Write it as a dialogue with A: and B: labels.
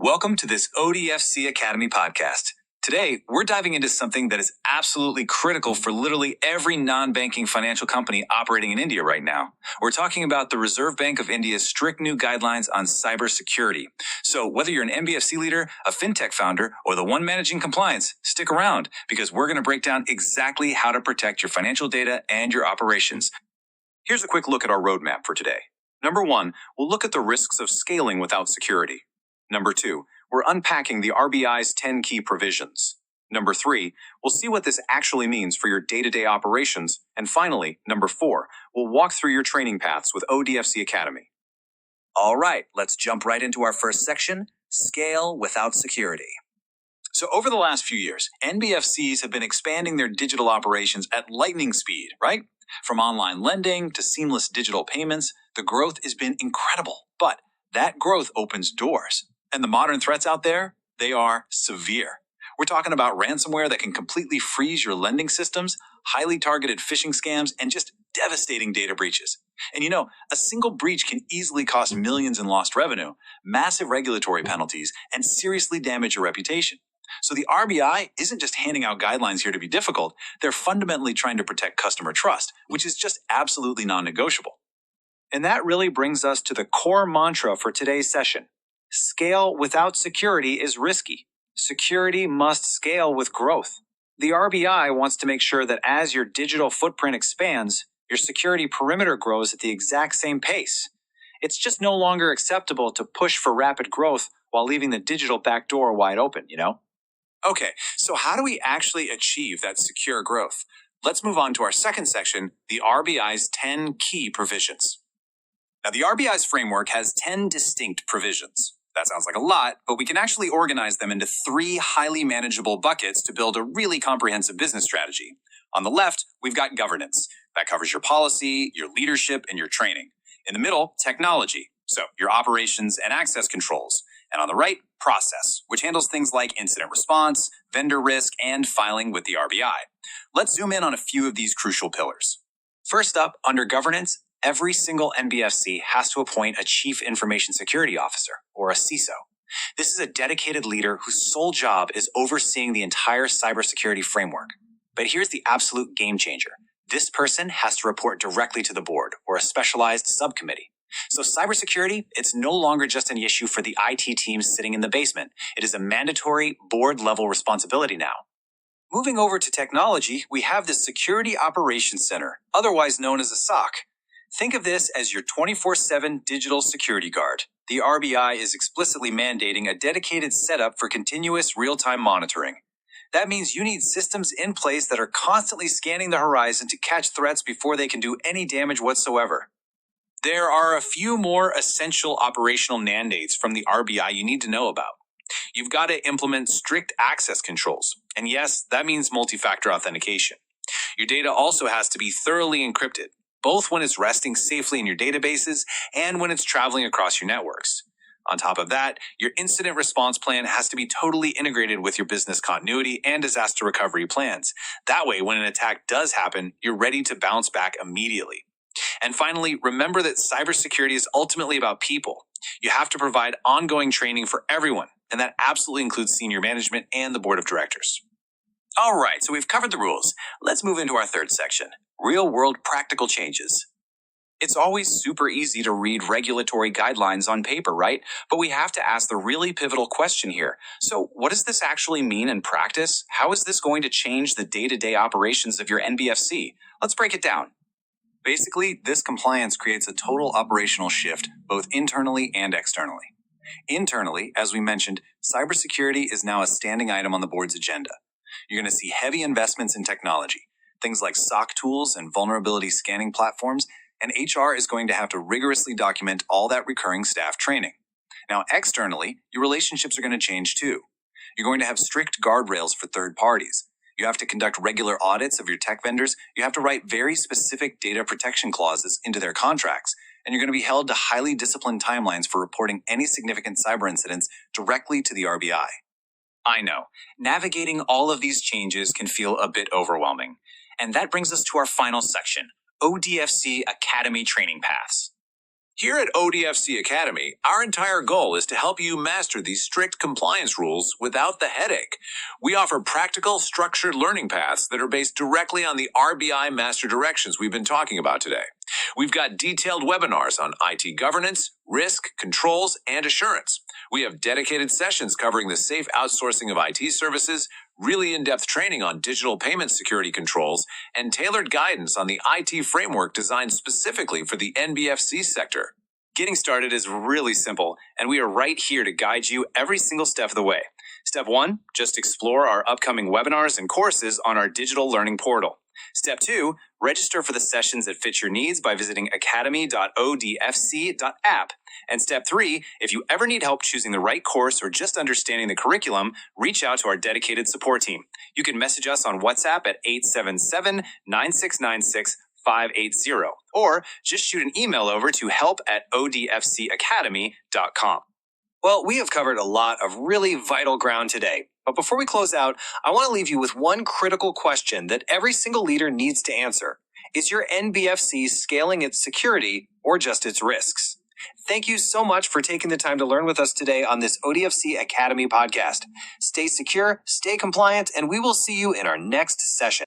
A: Welcome to this ODFC Academy podcast. Today, we're diving into something that is absolutely critical for literally every non-banking financial company operating in India right now. We're talking about the Reserve Bank of India's strict new guidelines on cybersecurity. So whether you're an NBFC leader, a Fintech founder, or the one managing compliance, stick around because we're going to break down exactly how to protect your financial data and your operations. Here's a quick look at our roadmap for today. Number 1, we'll look at the risks of scaling without security. Number 2, we're unpacking the RBI's 10 key provisions. Number 3, we'll see what this actually means for your day-to-day operations. And finally, number 4, we'll walk through your training paths with ODFC Academy. All right, let's jump right into our first section, scale without security. So over the last few years, NBFCs have been expanding their digital operations at lightning speed, right? From online lending to seamless digital payments, the growth has been incredible. But that growth opens doors. And the modern threats out there, they are severe. We're talking about ransomware that can completely freeze your lending systems, highly targeted phishing scams, and just devastating data breaches. And a single breach can easily cost millions in lost revenue, massive regulatory penalties, and seriously damage your reputation. So the RBI isn't just handing out guidelines here to be difficult, they're fundamentally trying to protect customer trust, which is just absolutely non-negotiable. And that really brings us to the core mantra for today's session. Scale without security is risky. Security must scale with growth. The RBI wants to make sure that as your digital footprint expands, your security perimeter grows at the exact same pace. It's just no longer acceptable to push for rapid growth while leaving the digital back door wide open, Okay, so how do we actually achieve that secure growth? Let's move on to our second section, the RBI's 10 key provisions. Now, the RBI's framework has 10 distinct provisions. That sounds like a lot, but we can actually organize them into 3 highly manageable buckets to build a really comprehensive business strategy. On the left, we've got governance. That covers your policy, your leadership, and your training. In the middle, technology. So your operations and access controls. And on the right, process, which handles things like incident response, vendor risk, and filing with the RBI. Let's zoom in on a few of these crucial pillars. First up, under governance, every single NBFC has to appoint a Chief Information Security Officer, or a CISO. This is a dedicated leader whose sole job is overseeing the entire cybersecurity framework. But here's the absolute game changer. This person has to report directly to the board, or a specialized subcommittee. So cybersecurity, it's no longer just an issue for the IT teams sitting in the basement. It is a mandatory board-level responsibility now. Moving over to technology, we have the Security Operations Center, otherwise known as a SOC. Think of this as your 24/7 digital security guard. The RBI is explicitly mandating a dedicated setup for continuous real-time monitoring. That means you need systems in place that are constantly scanning the horizon to catch threats before they can do any damage whatsoever. There are a few more essential operational mandates from the RBI you need to know about. You've got to implement strict access controls. And yes, that means multi-factor authentication. Your data also has to be thoroughly encrypted, both when it's resting safely in your databases and when it's traveling across your networks. On top of that, your incident response plan has to be totally integrated with your business continuity and disaster recovery plans. That way, when an attack does happen, you're ready to bounce back immediately. And finally, remember that cybersecurity is ultimately about people. You have to provide ongoing training for everyone, and that absolutely includes senior management and the board of directors. All right, so we've covered the rules. Let's move into our third section, real-world practical changes. It's always super easy to read regulatory guidelines on paper, right? But we have to ask the really pivotal question here. So what does this actually mean in practice? How is this going to change the day-to-day operations of your NBFC? Let's break it down. Basically, this compliance creates a total operational shift, both internally and externally. Internally, as we mentioned, cybersecurity is now a standing item on the board's agenda. You're going to see heavy investments in technology, things like SOC tools and vulnerability scanning platforms, and HR is going to have to rigorously document all that recurring staff training. Now, externally, your relationships are going to change too. You're going to have strict guardrails for third parties. You have to conduct regular audits of your tech vendors. You have to write very specific data protection clauses into their contracts. And you're going to be held to highly disciplined timelines for reporting any significant cyber incidents directly to the RBI. I know, navigating all of these changes can feel a bit overwhelming. And that brings us to our final section, ODFC Academy training paths. Here at ODFC Academy, our entire goal is to help you master these strict compliance rules without the headache. We offer practical, structured learning paths that are based directly on the RBI Master Directions we've been talking about today. We've got detailed webinars on IT governance, risk, controls, and assurance. We have dedicated sessions covering the safe outsourcing of IT services, really in-depth training on digital payment security controls, and tailored guidance on the IT framework designed specifically for the NBFC sector. Getting started is really simple, and we are right here to guide you every single step of the way. Step 1, just explore our upcoming webinars and courses on our digital learning portal. Step 2, register for the sessions that fit your needs by visiting academy.odfc.app. And step 3, if you ever need help choosing the right course or just understanding the curriculum, reach out to our dedicated support team. You can message us on WhatsApp at 877-9696-580, or just shoot an email over to help@odfcacademy.com. Well, we have covered a lot of really vital ground today. But before we close out, I want to leave you with one critical question that every single leader needs to answer. Is your NBFC scaling its security or just its risks? Thank you so much for taking the time to learn with us today on this ODFC Academy podcast. Stay secure, stay compliant, and we will see you in our next session.